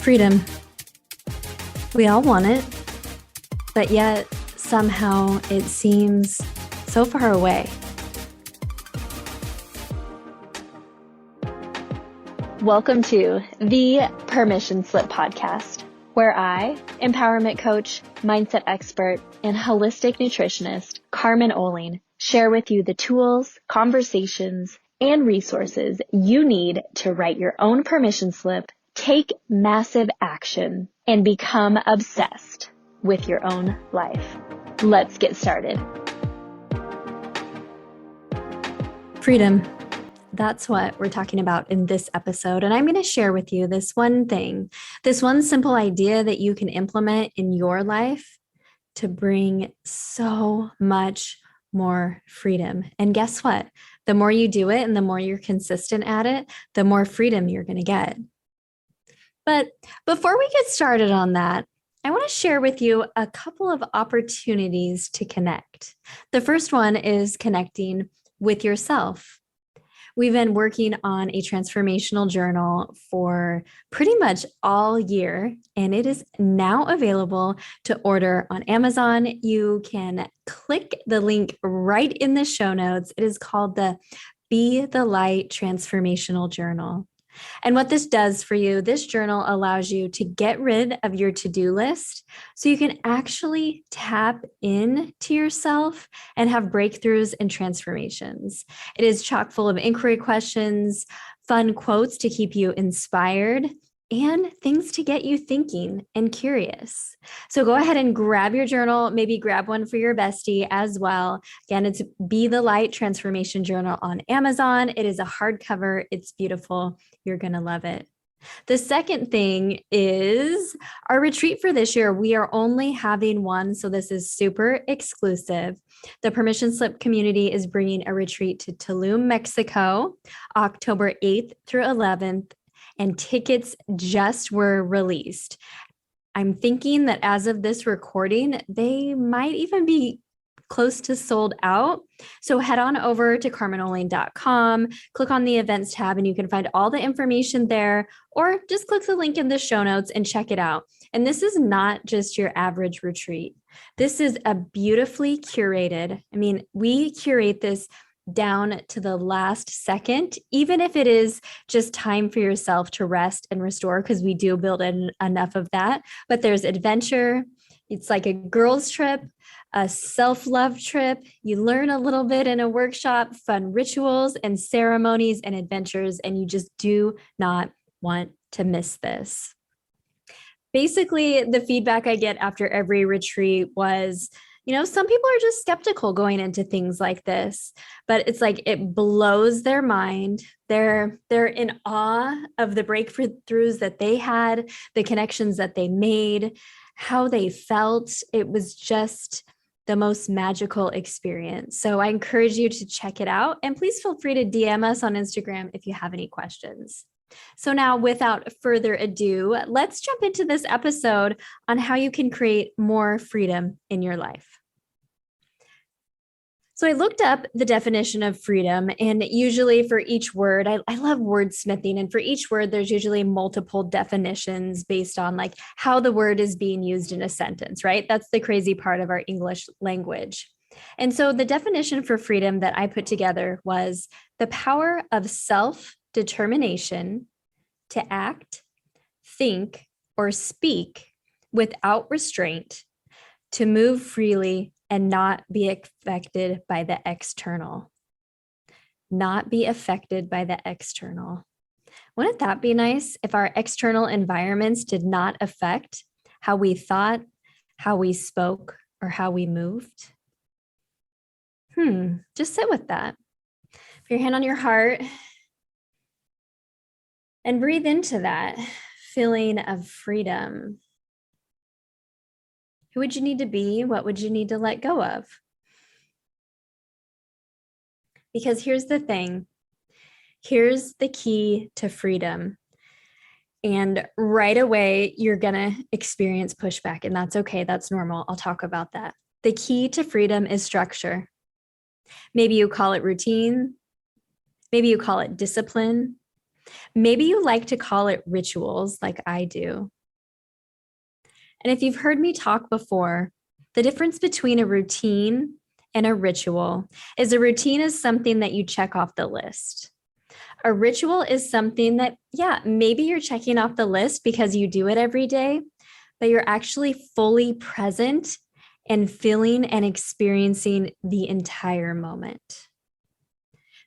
Freedom. We all want it, but yet somehow it seems so far away. Welcome to the Permission Slip podcast, where I, empowerment coach, mindset expert, and holistic nutritionist Carmen share with you the tools, conversations, and resources you need to write your own permission slip, take massive action, and become obsessed with your own life. Let's get started. Freedom. That's what we're talking about in this episode. And I'm going to share with you this one thing, this one simple idea that you can implement in your life to bring so much more freedom. And guess what? The more you do it and the more you're consistent at it, the more freedom you're going to get. But before we get started on that, I want to share with you a couple of opportunities to connect. The first one is connecting with yourself. We've been working on a transformational journal for pretty much all year, and it is now available to order on Amazon. You can click the link right in the show notes. It is called the Be the Light Transformational Journal. And what this does for you, this journal allows you to get rid of your to-do list so you can actually tap into yourself and have breakthroughs and transformations. It is chock full of inquiry questions, fun quotes to keep you inspired, and things to get you thinking and curious. So go ahead and grab your journal, maybe grab one for your bestie as well. Again, it's Be the Light Transformation Journal on Amazon. It is a hardcover. It's beautiful. You're going to love it. The second thing is our retreat for this year. We are only having one, so this is super exclusive. The Permission Slip community is bringing a retreat to Tulum, Mexico, October 8th through 11th. And tickets just were released. I'm thinking that as of this recording, they might even be close to sold out. So head on over to carmenoline.com, click on the events tab, and you can find all the information there, or just click the link in the show notes and check it out. And this is not just your average retreat. This is a beautifully curated, we curate this down to the last second, even if it is just time for yourself to rest and restore, because we do build in enough of that. But there's adventure. It's like a girls' trip, a self-love trip. You learn a little bit in a workshop, fun rituals and ceremonies and adventures, and you just do not want to miss this. Basically, the feedback I get after every retreat was, some people are just skeptical going into things like this, but it's like it blows their mind. They're in awe of the breakthroughs that they had, the connections that they made, how they felt. It was just the most magical experience. So I encourage you to check it out, and please feel free to DM us on Instagram if you have any questions. So now, without further ado, let's jump into this episode on how you can create more freedom in your life. So I looked up the definition of freedom, and usually for each word, I love wordsmithing, and for each word, there's usually multiple definitions based on like how the word is being used in a sentence, right? That's the crazy part of our English language. And so the definition for freedom that I put together was the power of self-determination to act, think, or speak without restraint, to move freely and not be affected by the external. Not be affected by the external. Wouldn't that be nice if our external environments did not affect how we thought, how we spoke, or how we moved? Just sit with that. Put your hand on your heart and breathe into that feeling of freedom. Who would you need to be? What would you need to let go of? Because here's the thing. Here's the key to freedom. And right away, you're going to experience pushback, and that's okay. That's normal. I'll talk about that. The key to freedom is structure. Maybe you call it routine. Maybe you call it discipline. Maybe you like to call it rituals like I do. And if you've heard me talk before, the difference between a routine and a ritual is a routine is something that you check off the list. A ritual is something that, yeah, maybe you're checking off the list because you do it every day, but you're actually fully present and feeling and experiencing the entire moment.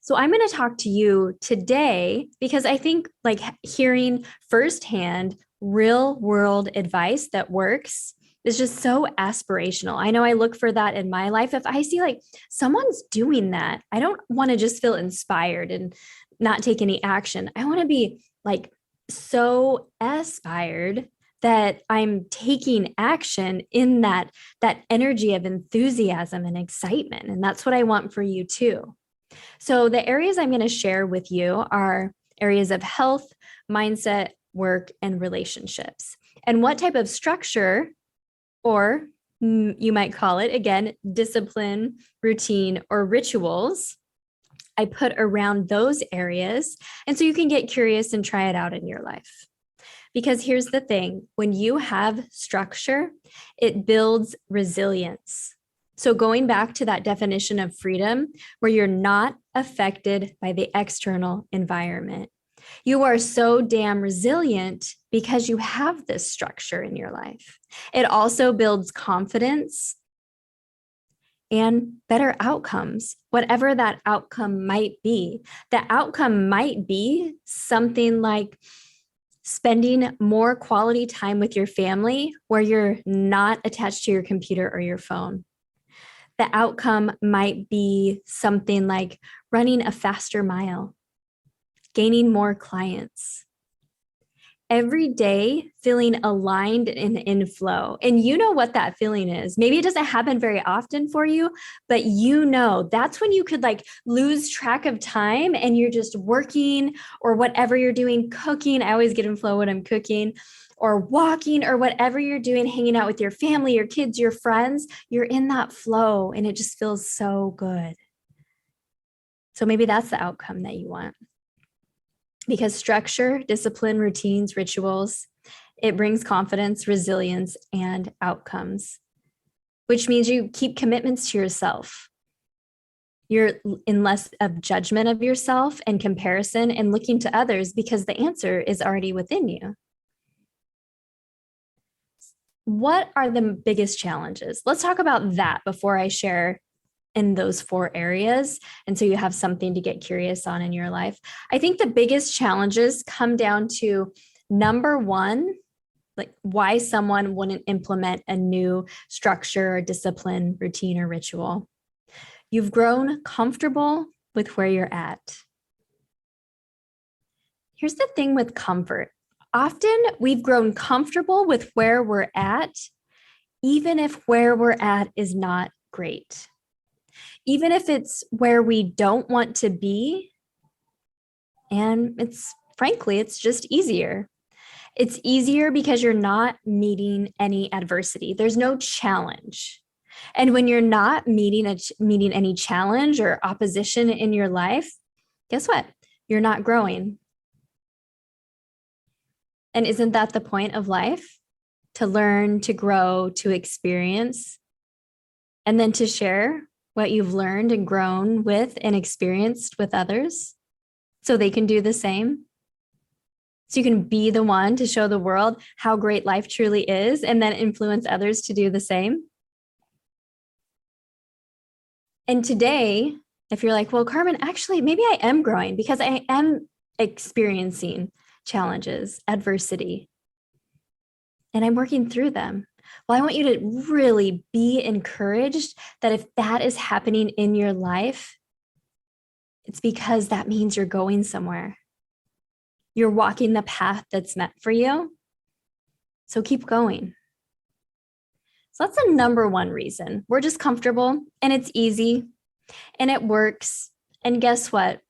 So I'm going to talk to you today because I think like hearing firsthand real world advice that works is just so aspirational. I know I look for that in my life. If I see like someone's doing that, I don't want to just feel inspired and not take any action. I want to be like so aspired that I'm taking action in that energy of enthusiasm and excitement. And that's what I want for you too. So, the areas I'm going to share with you are areas of health, mindset, work, and relationships. And what type of structure, or you might call it again, discipline, routine, or rituals, I put around those areas. And so you can get curious and try it out in your life. Because here's the thing, when you have structure, it builds resilience. So going back to that definition of freedom, where you're not affected by the external environment, you are so damn resilient because you have this structure in your life. It also builds confidence and better outcomes, whatever that outcome might be. The outcome might be something like spending more quality time with your family where you're not attached to your computer or your phone. The outcome might be something like running a faster mile, gaining more clients, every day feeling aligned and in flow. And you know what that feeling is. Maybe it doesn't happen very often for you, but you know that's when you could like lose track of time and you're just working or whatever you're doing, cooking. I always get in flow when I'm cooking or walking or whatever you're doing, hanging out with your family, your kids, your friends. You're in that flow and it just feels so good. So maybe that's the outcome that you want. Because structure, discipline, routines, rituals, it brings confidence, resilience, and outcomes, which means you keep commitments to yourself. You're in less of judgment of yourself and comparison and looking to others because the answer is already within you. What are the biggest challenges? Let's talk about that before I share in those 4 areas. And so you have something to get curious on in your life. I think the biggest challenges come down to number 1, like why someone wouldn't implement a new structure or discipline, routine, or ritual. You've grown comfortable with where you're at. Here's the thing with comfort. Often we've grown comfortable with where we're at, even if where we're at is not great. Even if it's where we don't want to be, and it's just easier. It's easier because you're not meeting any adversity. There's no challenge. And when you're not meeting any challenge or opposition in your life, guess what? You're not growing. And isn't that the point of life? To learn, to grow, to experience, and then to share what you've learned and grown with and experienced with others so they can do the same. So you can be the one to show the world how great life truly is and then influence others to do the same. And today, if you're like, well, Carmen, actually, maybe I am growing because I am experiencing challenges, adversity, and I'm working through them. Well, I want you to really be encouraged that if that is happening in your life, it's because that means you're going somewhere. You're walking the path that's meant for you. So keep going. So that's the number 1 reason. We're just comfortable and it's easy and it works. And guess what?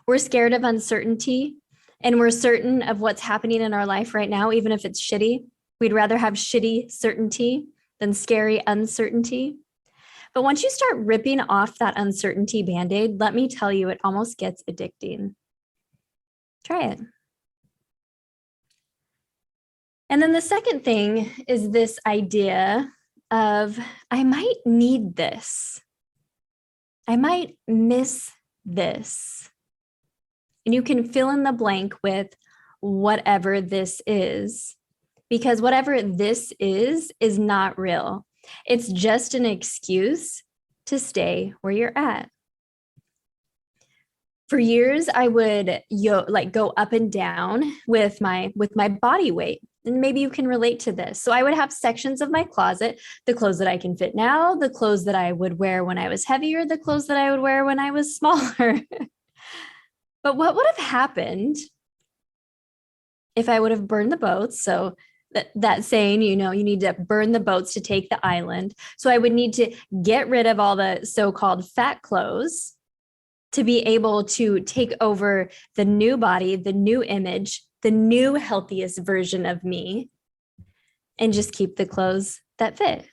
We're scared of uncertainty and we're certain of what's happening in our life right now, even if it's shitty. We'd rather have shitty certainty than scary uncertainty. But once you start ripping off that uncertainty Band-Aid, let me tell you, it almost gets addicting. Try it. And then the second thing is this idea of, I might need this. I might miss this. And you can fill in the blank with whatever this is, because whatever this is not real. It's just an excuse to stay where you're at. For years, I would go up and down with my body weight. And maybe you can relate to this. So I would have sections of my closet, the clothes that I can fit now, the clothes that I would wear when I was heavier, the clothes that I would wear when I was smaller. But what would have happened if I would have burned the boats? So that saying, you need to burn the boats to take the island. So I would need to get rid of all the so-called fat clothes to be able to take over the new body, the new image, the new healthiest version of me, and just keep the clothes that fit.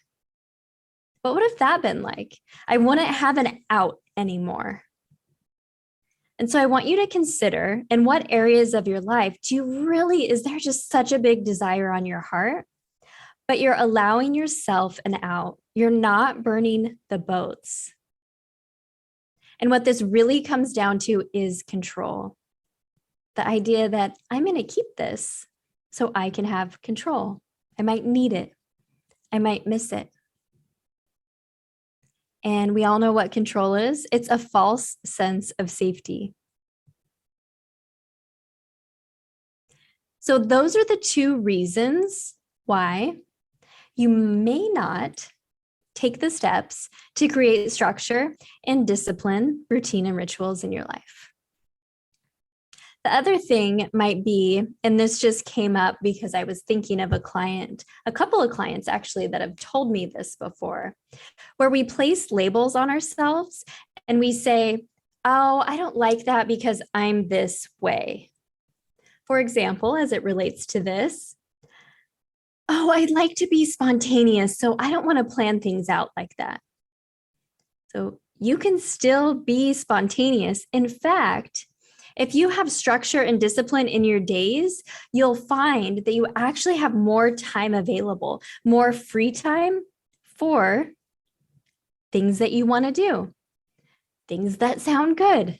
What would have that been like? I wouldn't have an out anymore. And so I want you to consider, in what areas of your life is there just such a big desire on your heart, but you're allowing yourself an out? You're not burning the boats. And what this really comes down to is control. The idea that I'm going to keep this so I can have control. I might need it. I might miss it. And we all know what control is. It's a false sense of safety. So those are the two reasons why you may not take the steps to create structure and discipline, routine, and rituals in your life. The other thing might be, and this just came up because I was thinking of a couple of clients actually that have told me this before, where we place labels on ourselves and we say, oh, I don't like that because I'm this way. For example, as it relates to this, oh, I'd like to be spontaneous, so I don't want to plan things out like that. So you can still be spontaneous. In fact, if you have structure and discipline in your days, you'll find that you actually have more time available, more free time for things that you want to do, things that sound good.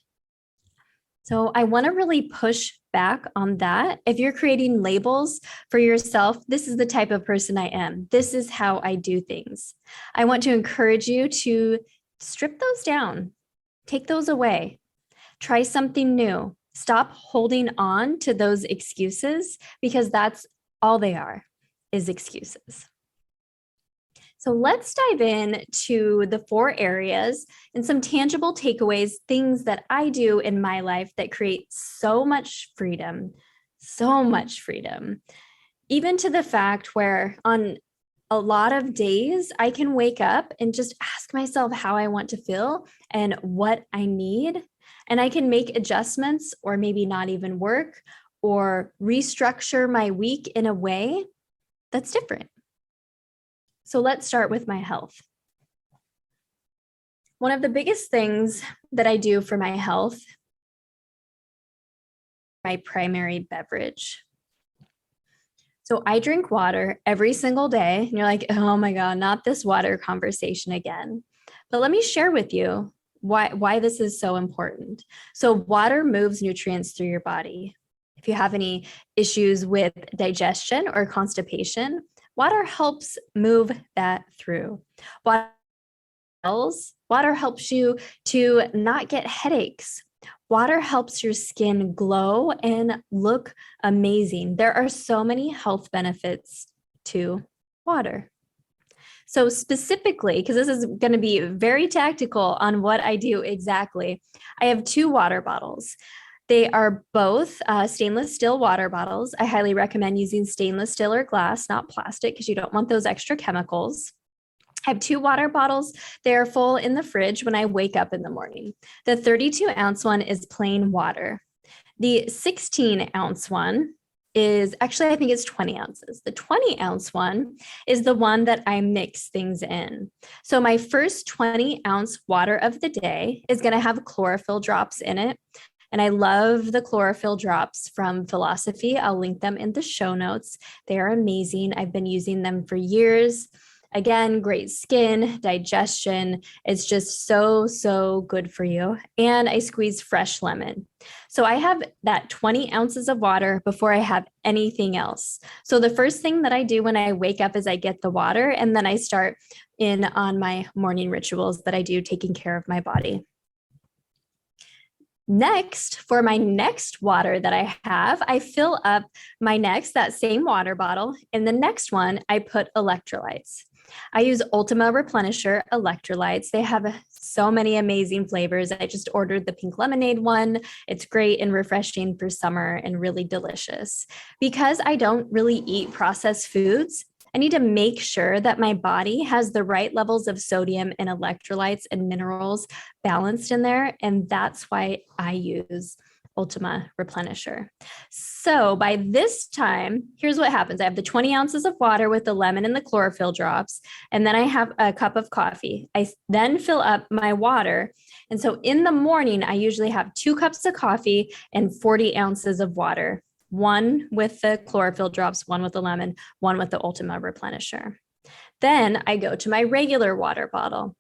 So I want to really push back on that. If you're creating labels for yourself, this is the type of person I am. This is how I do things. I want to encourage you to strip those down, take those away, try something new. Stop holding on to those excuses, because that's all they are, is excuses. So let's dive in to the 4 areas and some tangible takeaways, things that I do in my life that create so much freedom, even to the fact where on a lot of days I can wake up and just ask myself how I want to feel and what I need. And I can make adjustments, or maybe not even work, or restructure my week in a way that's different. So let's start with my health. One of the biggest things that I do for my health, my primary beverage. So I drink water every single day. And you're like, oh my God, not this water conversation again. But let me share with you why this is so important. So water moves nutrients through your body. If you have any issues with digestion or constipation, water helps move that through. Water helps you to not get headaches. Water helps your skin glow and look amazing. There are so many health benefits to water. So specifically, because this is going to be very tactical on what I do exactly, I have 2 water bottles. They are both stainless steel water bottles. I highly recommend using stainless steel or glass, not plastic, because you don't want those extra chemicals. I have 2 water bottles. They're full in the fridge when I wake up in the morning. The 32-ounce one is plain water. The 16-ounce one is actually, I think it's 20 ounces. The 20-ounce one is the one that I mix things in. So my first 20-ounce water of the day is going to have chlorophyll drops in it. And I love the chlorophyll drops from Philosophy. I'll link them in the show notes. They are amazing. I've been using them for years. Again, great skin, digestion. It's just so, so good for you. And I squeeze fresh lemon. So I have that 20 ounces of water before I have anything else. So the first thing that I do when I wake up is I get the water, and then I start in on my morning rituals that I do, taking care of my body. Next, for my next water that I have, I fill up that same water bottle. In the next one, I put electrolytes. I use Ultima Replenisher electrolytes. They have so many amazing flavors. I just ordered the pink lemonade one. It's great and refreshing for summer and really delicious. Because I don't really eat processed foods, I need to make sure that my body has the right levels of sodium and electrolytes and minerals balanced in there. And that's why I use Ultima Replenisher. So by this time, here's what happens. I have the 20 ounces of water with the lemon and the chlorophyll drops, and then I have a cup of coffee. I then fill up my water. And so in the morning, I usually have 2 cups of coffee and 40 ounces of water, one with the chlorophyll drops, one with the lemon, one with the Ultima Replenisher. Then I go to my regular water bottle.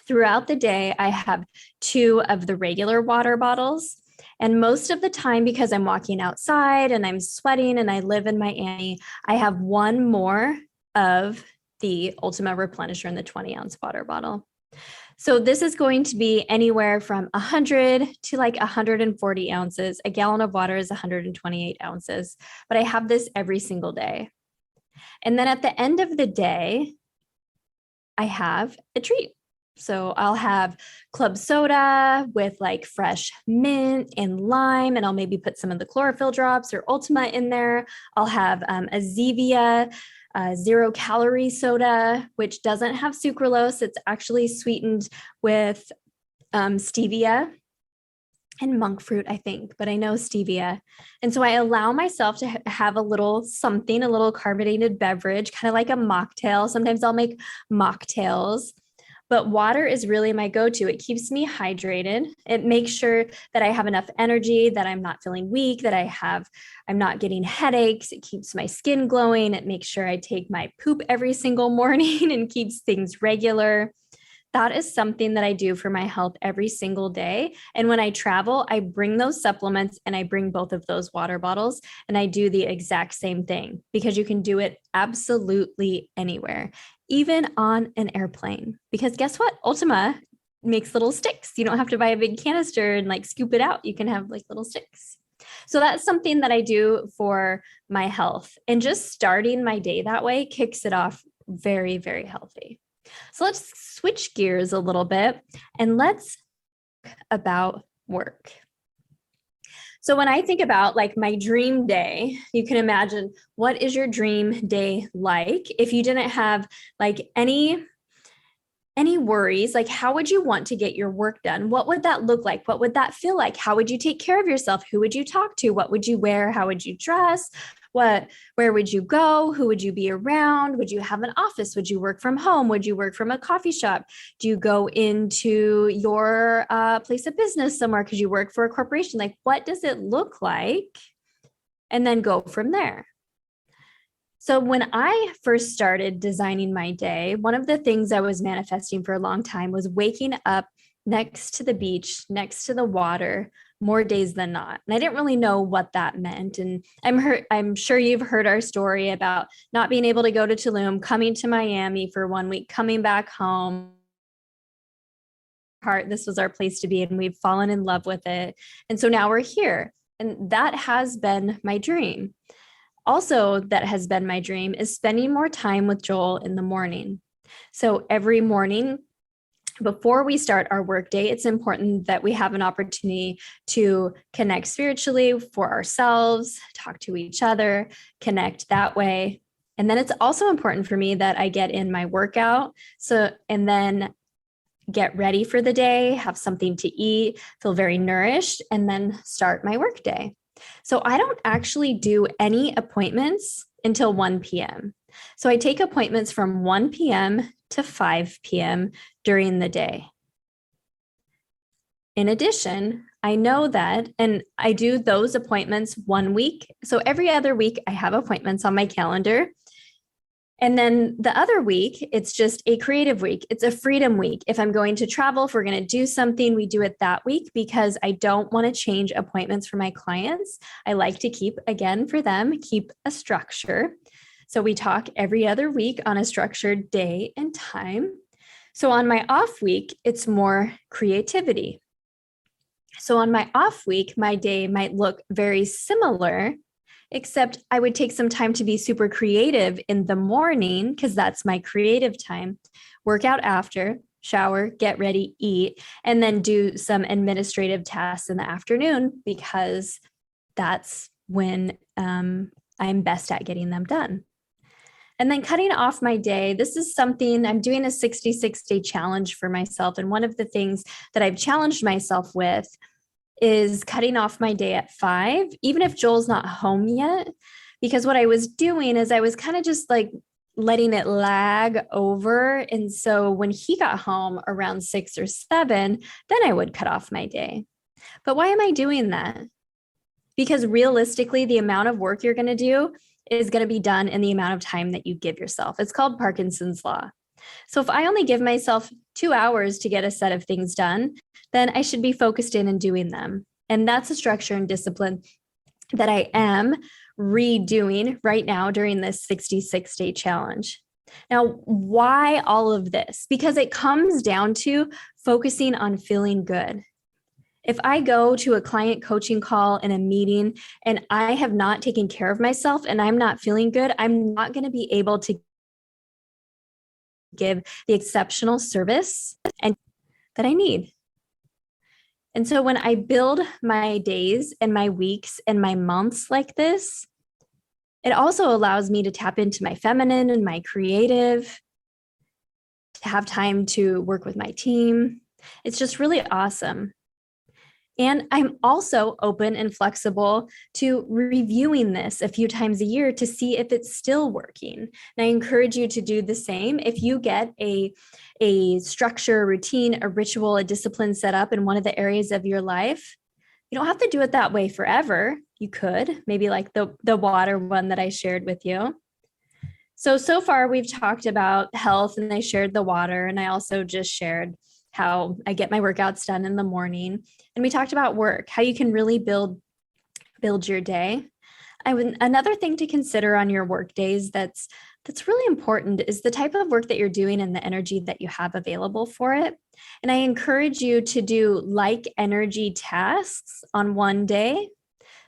Throughout the day, I have 2 of the regular water bottles. And most of the time, because I'm walking outside and I'm sweating and I live in Miami, I have 1 more of the Ultima Replenisher in the 20-ounce water bottle. So this is going to be anywhere from 100 to like 140 ounces. A gallon of water is 128 ounces, but I have this every single day. And then at the end of the day, I have a treat. So I'll have club soda with like fresh mint and lime, and I'll maybe put some of the chlorophyll drops or Ultima in there. I'll have a Zevia 0-calorie soda, which doesn't have sucralose. It's actually sweetened with stevia and monk fruit, I think, but I know stevia. And so I allow myself to have a little something, a little carbonated beverage, kind of like a mocktail. Sometimes I'll make mocktails. But water is really my go-to. It keeps me hydrated. It makes sure that I have enough energy, that I'm not feeling weak, that I'm not getting headaches. It keeps my skin glowing. It makes sure I take my poop every single morning and keeps things regular. That is something that I do for my health every single day. And when I travel, I bring those supplements and I bring both of those water bottles, and I do the exact same thing because you can do it absolutely anywhere, even on an airplane. Because guess what? Ultima makes little sticks. You don't have to buy a big canister and like scoop it out. You can have like little sticks. So that's something that I do for my health. And just starting my day that way kicks it off very, very healthy. So let's switch gears a little bit and let's talk about work. So when I think about like my dream day, you can imagine, what is your dream day like? If you didn't have like any worries, like how would you want to get your work done? What would that look like? What would that feel like? How would you take care of yourself? Who would you talk to? What would you wear? How would you dress? Where would you go? Who would you be around? Would you have an office? Would you work from home? Would you work from a coffee shop? Do you go into your place of business somewhere because you work for a corporation? Like, what does it look like? And then go from there. So when I first started designing my day, one of the things I was manifesting for a long time was waking up next to the beach, next to the water, more days than not. And I didn't really know what that meant. And I'm sure you've heard our story about not being able to go to Tulum, coming to Miami for 1 week, coming back home. This was our place to be, and we've fallen in love with it. And so now we're here. And that has been my dream. Also, that has been my dream is spending more time with Joel in the morning. So every morning, before we start our workday, it's important that we have an opportunity to connect spiritually for ourselves, talk to each other, connect that way. And then it's also important for me that I get in my workout. And then get ready for the day, have something to eat, feel very nourished, and then start my workday. So I don't actually do any appointments until 1 p.m. So I take appointments from 1 p.m. to 5 p.m. during the day. In addition, I know that, and I do those appointments one week. So every other week, I have appointments on my calendar. And then the other week, it's just a creative week. It's a freedom week. If I'm going to travel, if we're going to do something, we do it that week because I don't want to change appointments for my clients. I like to keep, again, for them, keep a structure. So we talk every other week on a structured day and time. So on my off week, it's more creativity. So on my off week, my day might look very similar, except I would take some time to be super creative in the morning because that's my creative time. Work out after, shower, get ready, eat, and then do some administrative tasks in the afternoon because that's when I'm best at getting them done. And then cutting off my day, this is something I'm doing a 66-day challenge for myself. And one of the things that I've challenged myself with is cutting off my day at 5, even if Joel's not home yet. Because what I was doing is I was kind of just like letting it lag over. And so when he got home around 6 or 7, then I would cut off my day. But why am I doing that? Because realistically, the amount of work you're going to do is going to be done in the amount of time that you give yourself. It's called Parkinson's law. So if I only give myself 2 hours to get a set of things done, then I should be focused in and doing them. And that's a structure and discipline that I am redoing right now during this 66-day challenge. Now, why all of this? Because it comes down to focusing on feeling good. If I go to a client coaching call in a meeting and I have not taken care of myself and I'm not feeling good, I'm not going to be able to give the exceptional service and that I need. And so when I build my days and my weeks and my months like this, it also allows me to tap into my feminine and my creative, to have time to work with my team. It's just really awesome. And I'm also open and flexible to reviewing this a few times a year to see if it's still working. And I encourage you to do the same. If you get a structure, a routine, a ritual, a discipline set up in one of the areas of your life, you don't have to do it that way forever. You could, maybe like the water one that I shared with you. So far we've talked about health and I shared the water, and I also just shared how I get my workouts done in the morning. And we talked about work, how you can really build your day. Another thing to consider on your work days that's really important is the type of work that you're doing and the energy that you have available for it. And I encourage you to do like energy tasks on one day.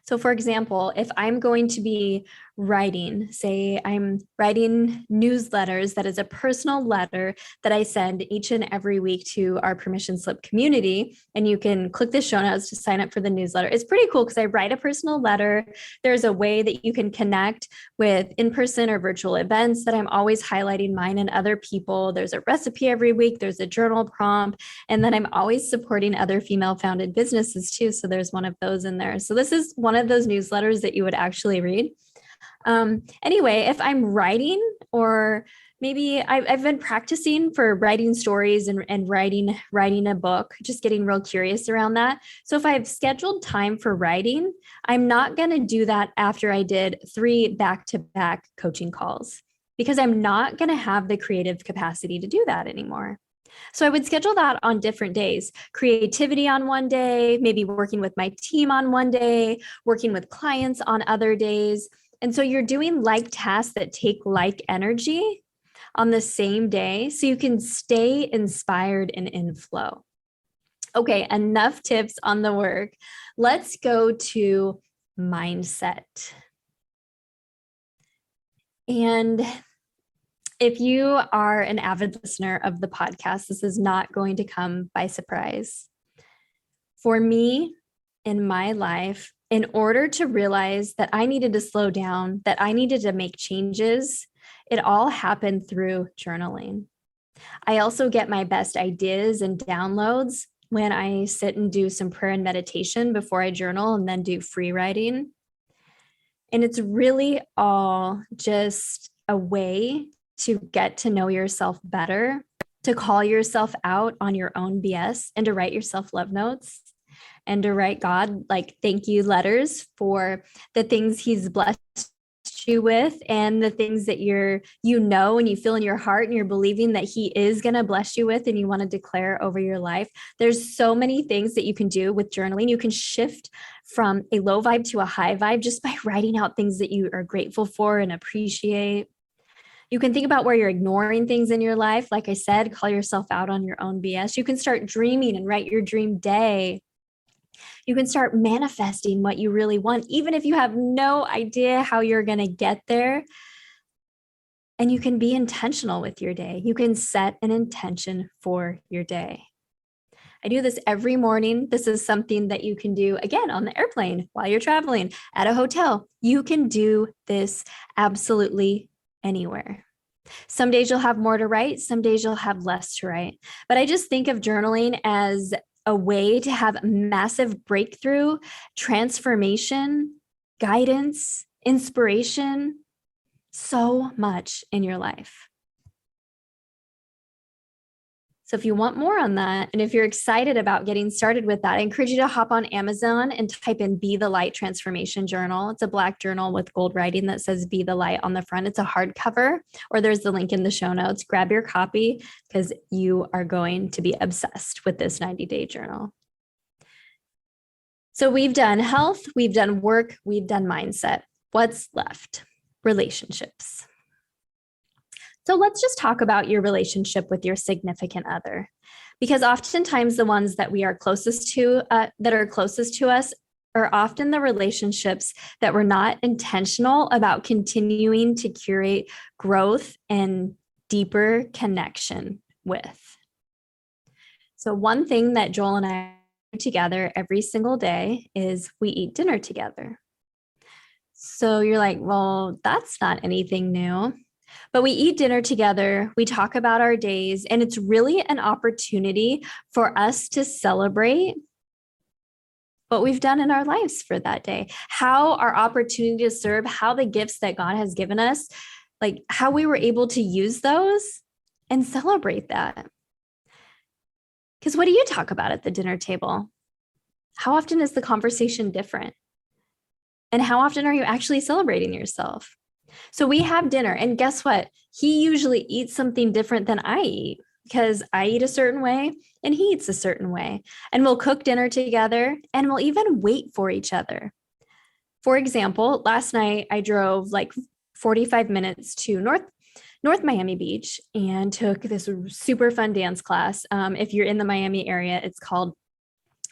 So for example, if I'm going to be writing, say I'm writing newsletters, that is a personal letter that I send each and every week to our permission slip community. And you can click the show notes to sign up for the newsletter. It's pretty cool because I write a personal letter. There's a way that you can connect with in-person or virtual events that I'm always highlighting mine and other people. There's a recipe every week. There's a journal prompt. And then I'm always supporting other female-founded businesses too. So there's one of those in there. So this is one of those newsletters that you would actually read. Anyway, if I'm writing, or maybe I've been practicing for writing stories and writing a book, just getting real curious around that. So if I've scheduled time for writing, I'm not going to do that after I did 3 back-to-back coaching calls, because I'm not going to have the creative capacity to do that anymore. So I would schedule that on different days, creativity on one day, maybe working with my team on one day, working with clients on other days. And so you're doing like tasks that take like energy on the same day so you can stay inspired and in flow. Okay, enough tips on the work. Let's go to mindset. And if you are an avid listener of the podcast, this is not going to come by surprise. For me, in my life, in order to realize that I needed to slow down, that I needed to make changes, it all happened through journaling. I also get my best ideas and downloads when I sit and do some prayer and meditation before I journal and then do free writing. And it's really all just a way to get to know yourself better, to call yourself out on your own BS, and to write yourself love notes. and to write God like thank you letters for the things he's blessed you with and the things that and you feel in your heart and you're believing that he is going to bless you with and you want to declare over your life. There's so many things that you can do with journaling. You can shift from a low vibe to a high vibe just by writing out things that you are grateful for and appreciate. You can think about where you're ignoring things in your life. Like I said, call yourself out on your own BS. You can start dreaming and write your dream day. You can start manifesting what you really want, even if you have no idea how you're going to get there. And you can be intentional with your day. You can set an intention for your day. I do this every morning. This is something that you can do again on the airplane, while you're traveling, at a hotel. You can do this absolutely anywhere. Some days you'll have more to write, some days you'll have less to write. But I just think of journaling as a way to have massive breakthrough, transformation, guidance, inspiration, so much in your life. So if you want more on that, and if you're excited about getting started with that, I encourage you to hop on Amazon and type in Be the Light Transformation Journal. It's a black journal with gold writing that says Be the Light on the front. It's a hardcover, or there's the link in the show notes. Grab your copy because you are going to be obsessed with this 90-day journal. So we've done health, we've done work, we've done mindset. What's left? Relationships. So let's just talk about your relationship with your significant other, because oftentimes the ones that we are closest to, that are closest to us, are often the relationships that we're not intentional about continuing to curate growth and deeper connection with. So one thing that Joel and I do together every single day is we eat dinner together. So you're like, well, that's not anything new. But we eat dinner together, we talk about our days, and it's really an opportunity for us to celebrate what we've done in our lives for that day, how our opportunity to serve, how the gifts that God has given us, like how we were able to use those and celebrate that. Because what do you talk about at the dinner table? How often is the conversation different? And how often are you actually celebrating yourself? So we have dinner, and guess what? He usually eats something different than I eat because I eat a certain way and he eats a certain way. And we'll cook dinner together and we'll even wait for each other. For example, last night I drove like 45 minutes to North Miami Beach and took this super fun dance class. If you're in the Miami area, it's called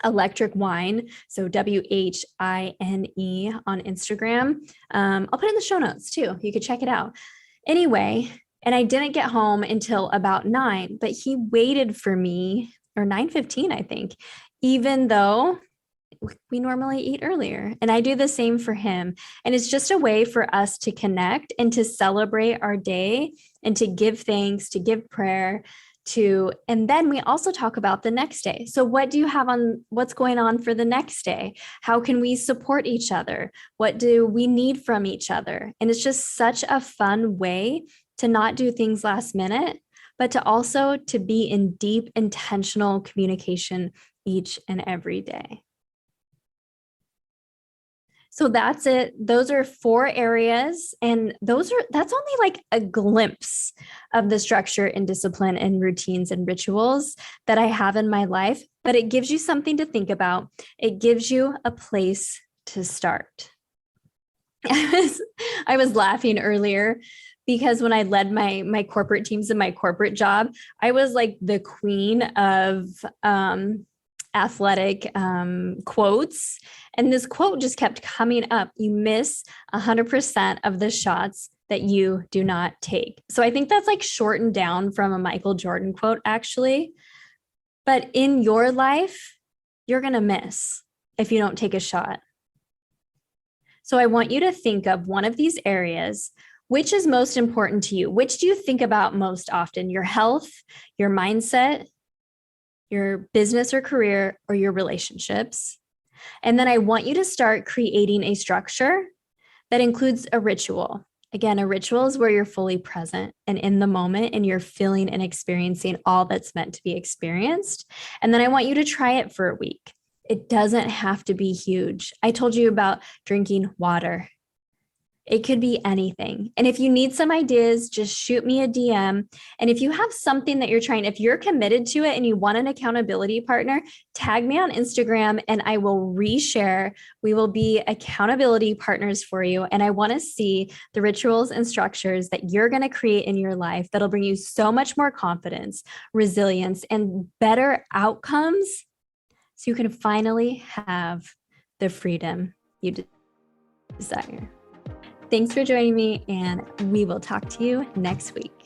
Electric Wine. So WHINE on Instagram. I'll put it in the show notes too. You could check it out. Anyway, and I didn't get home until about 9, but he waited for me, or 9:15, I think, even though we normally eat earlier. And I do the same for him. And it's just a way for us to connect and to celebrate our day and to give thanks, to give prayer, and then we also talk about the next day. So what do you have on, what's going on for the next day? How can we support each other? What do we need from each other? And it's just such a fun way to not do things last minute, but to also to be in deep, intentional communication each and every day. So that's it. Those are 4 areas. And that's only like a glimpse of the structure and discipline and routines and rituals that I have in my life, but it gives you something to think about. It gives you a place to start. I was laughing earlier because when I led my corporate teams in my corporate job, I was like the queen of athletic quotes. And this quote just kept coming up. You miss 100% of the shots that you do not take. So I think that's like shortened down from a Michael Jordan quote, actually. But in your life, you're going to miss if you don't take a shot. So I want you to think of one of these areas. Which is most important to you? Which do you think about most often? Your health, your mindset, your business or career, or your relationships? And then I want you to start creating a structure that includes a ritual. Again, a ritual is where you're fully present and in the moment and you're feeling and experiencing all that's meant to be experienced. And then I want you to try it for a week. It doesn't have to be huge. I told you about drinking water. It could be anything. And if you need some ideas, just shoot me a DM. And if you have something that you're trying, if you're committed to it and you want an accountability partner, tag me on Instagram and I will reshare. We will be accountability partners for you. And I want to see the rituals and structures that you're going to create in your life that'll bring you so much more confidence, resilience, and better outcomes so you can finally have the freedom you desire. Thanks for joining me, and we will talk to you next week.